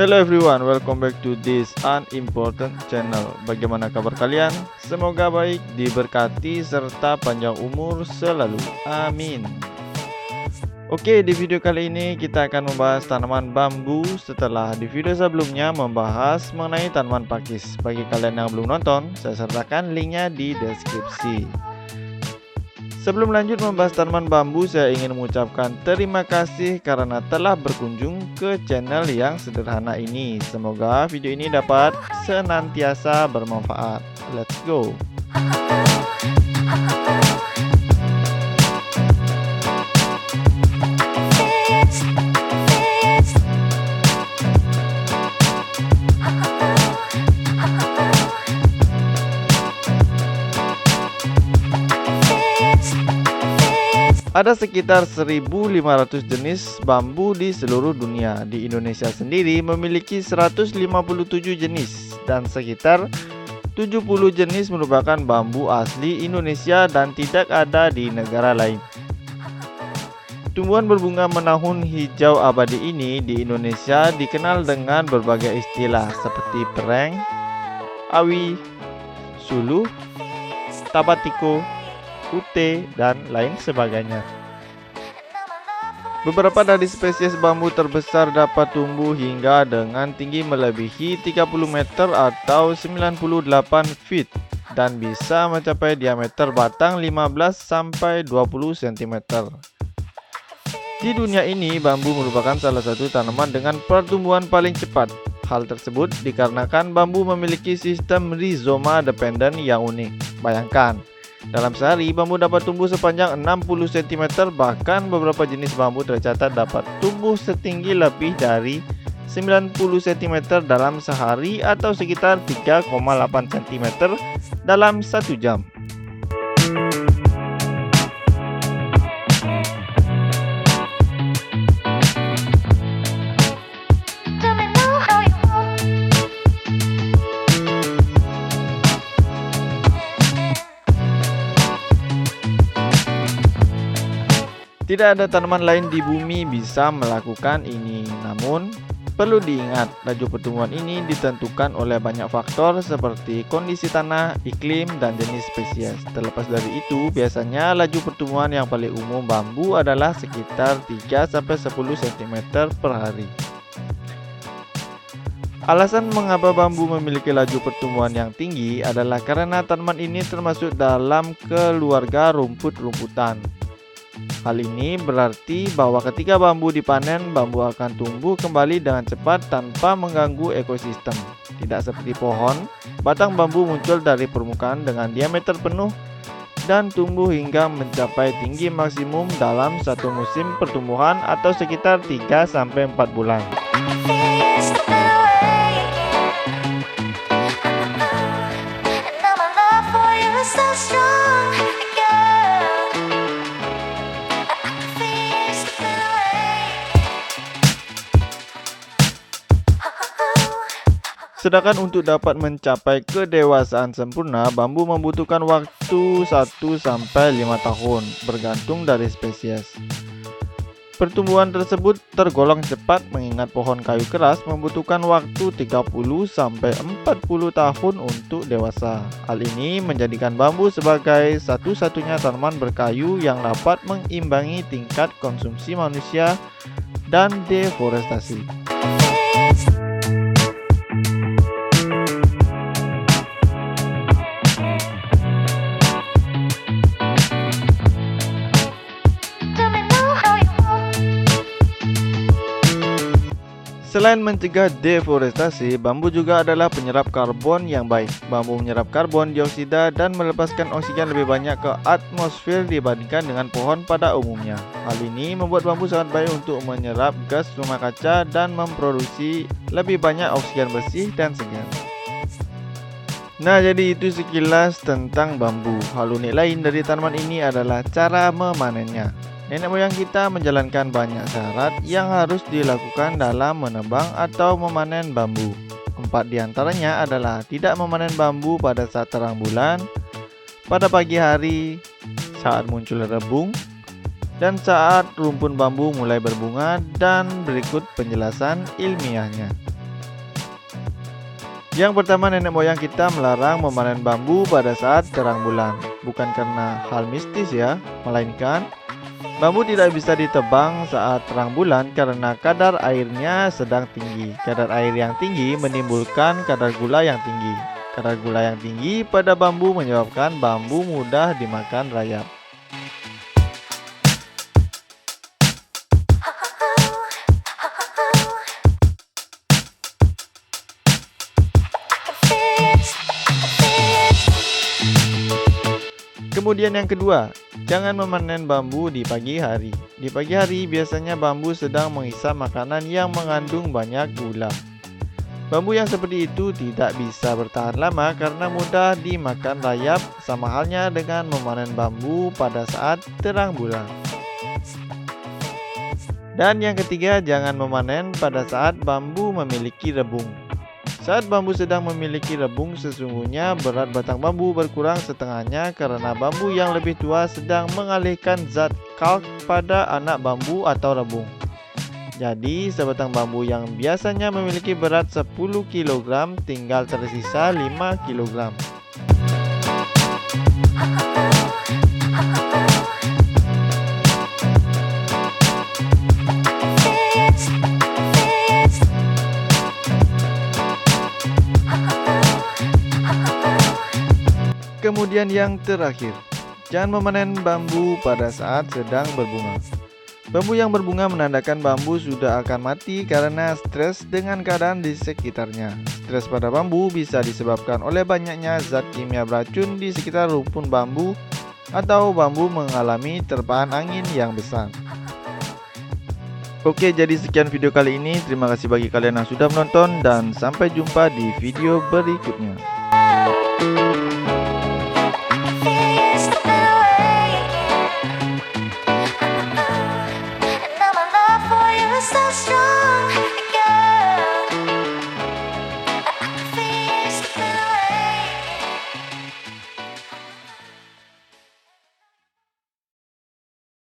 Hello everyone, welcome back to this unimportant channel. Bagaimana kabar kalian? Semoga baik, diberkati, serta panjang umur selalu. Amin. Oke, di video kali ini kita akan membahas tanaman bambu setelah di video sebelumnya membahas mengenai tanaman pakis. Bagi kalian yang belum nonton, saya sertakan linknya di deskripsi. Sebelum lanjut membahas tanaman bambu, saya ingin mengucapkan terima kasih karena telah berkunjung ke channel yang sederhana ini. Semoga video ini dapat senantiasa bermanfaat. Let's go! Ada sekitar 1.500 jenis bambu di seluruh dunia. Di Indonesia sendiri memiliki 157 jenis dan sekitar 70 jenis merupakan bambu asli Indonesia dan tidak ada di negara lain. Tumbuhan berbunga menahun hijau abadi ini di Indonesia dikenal dengan berbagai istilah seperti pereng, awi, suluh, tabatiko, ute, dan lain sebagainya. Beberapa dari spesies bambu terbesar dapat tumbuh hingga dengan tinggi melebihi 30 meter atau 98 feet dan bisa mencapai diameter batang 15 sampai 20 cm. Di dunia ini, bambu merupakan salah satu tanaman dengan pertumbuhan paling cepat. Hal tersebut dikarenakan bambu memiliki sistem rhizoma dependent yang unik. Bayangkan, dalam sehari, bambu dapat tumbuh sepanjang 60 cm, bahkan beberapa jenis bambu tercatat dapat tumbuh setinggi lebih dari 90 cm dalam sehari atau sekitar 3,8 cm dalam 1 jam. Tidak ada tanaman lain di bumi bisa melakukan ini. Namun, perlu diingat, laju pertumbuhan ini ditentukan oleh banyak faktor seperti kondisi tanah, iklim, dan jenis spesies. Terlepas dari itu, biasanya laju pertumbuhan yang paling umum bambu adalah sekitar 3-10 cm per hari. Alasan mengapa bambu memiliki laju pertumbuhan yang tinggi adalah karena tanaman ini termasuk dalam keluarga rumput-rumputan. Hal ini berarti bahwa ketika bambu dipanen, bambu akan tumbuh kembali dengan cepat tanpa mengganggu ekosistem. Tidak seperti pohon, batang bambu muncul dari permukaan dengan diameter penuh dan tumbuh hingga mencapai tinggi maksimum dalam satu musim pertumbuhan atau sekitar 3-4 bulan. Sedangkan untuk dapat mencapai kedewasaan sempurna, bambu membutuhkan waktu 1-5 tahun, bergantung dari spesies. Pertumbuhan tersebut tergolong cepat mengingat pohon kayu keras membutuhkan waktu 30-40 tahun untuk dewasa. Hal ini menjadikan bambu sebagai satu-satunya tanaman berkayu yang dapat mengimbangi tingkat konsumsi manusia dan deforestasi. Selain mencegah deforestasi, bambu juga adalah penyerap karbon yang baik. Bambu menyerap karbon dioksida dan melepaskan oksigen lebih banyak ke atmosfer dibandingkan dengan pohon pada umumnya. Hal ini membuat bambu sangat baik untuk menyerap gas rumah kaca dan memproduksi lebih banyak oksigen bersih dan segar. Nah, jadi itu sekilas tentang bambu. Hal unik lain dari tanaman ini adalah cara memanennya. Nenek moyang kita menjalankan banyak syarat yang harus dilakukan dalam menebang atau memanen bambu. 4 diantaranya adalah tidak memanen bambu pada saat terang bulan, pada pagi hari, saat muncul rebung, dan saat rumpun bambu mulai berbunga, dan berikut penjelasan ilmiahnya. Yang pertama, nenek moyang kita melarang memanen bambu pada saat terang bulan. Bukan karena hal mistis ya, melainkan bambu tidak bisa ditebang saat terang bulan karena kadar airnya sedang tinggi. Kadar air yang tinggi menimbulkan kadar gula yang tinggi. Kadar gula yang tinggi pada bambu menyebabkan bambu mudah dimakan rayap. Kemudian yang kedua, jangan memanen bambu di pagi hari. Di pagi hari biasanya bambu sedang menghisap makanan yang mengandung banyak gula. Bambu yang seperti itu tidak bisa bertahan lama karena mudah dimakan rayap, sama halnya dengan memanen bambu pada saat terang bulan. Dan yang ketiga, jangan memanen pada saat bambu memiliki rebung. Saat bambu sedang memiliki rebung, sesungguhnya berat batang bambu berkurang setengahnya karena bambu yang lebih tua sedang mengalihkan zat kalk pada anak bambu atau rebung. Jadi, sebatang bambu yang biasanya memiliki berat 10 kg tinggal tersisa 5 kg. Kemudian yang terakhir, jangan memanen bambu pada saat sedang berbunga. Bambu yang berbunga menandakan bambu sudah akan mati karena stres dengan keadaan di sekitarnya. Stres pada bambu bisa disebabkan oleh banyaknya zat kimia beracun di sekitar rumpun bambu atau bambu mengalami terpaan angin yang besar. Oke, jadi sekian video kali ini. Terima kasih bagi kalian yang sudah menonton dan sampai jumpa di video berikutnya.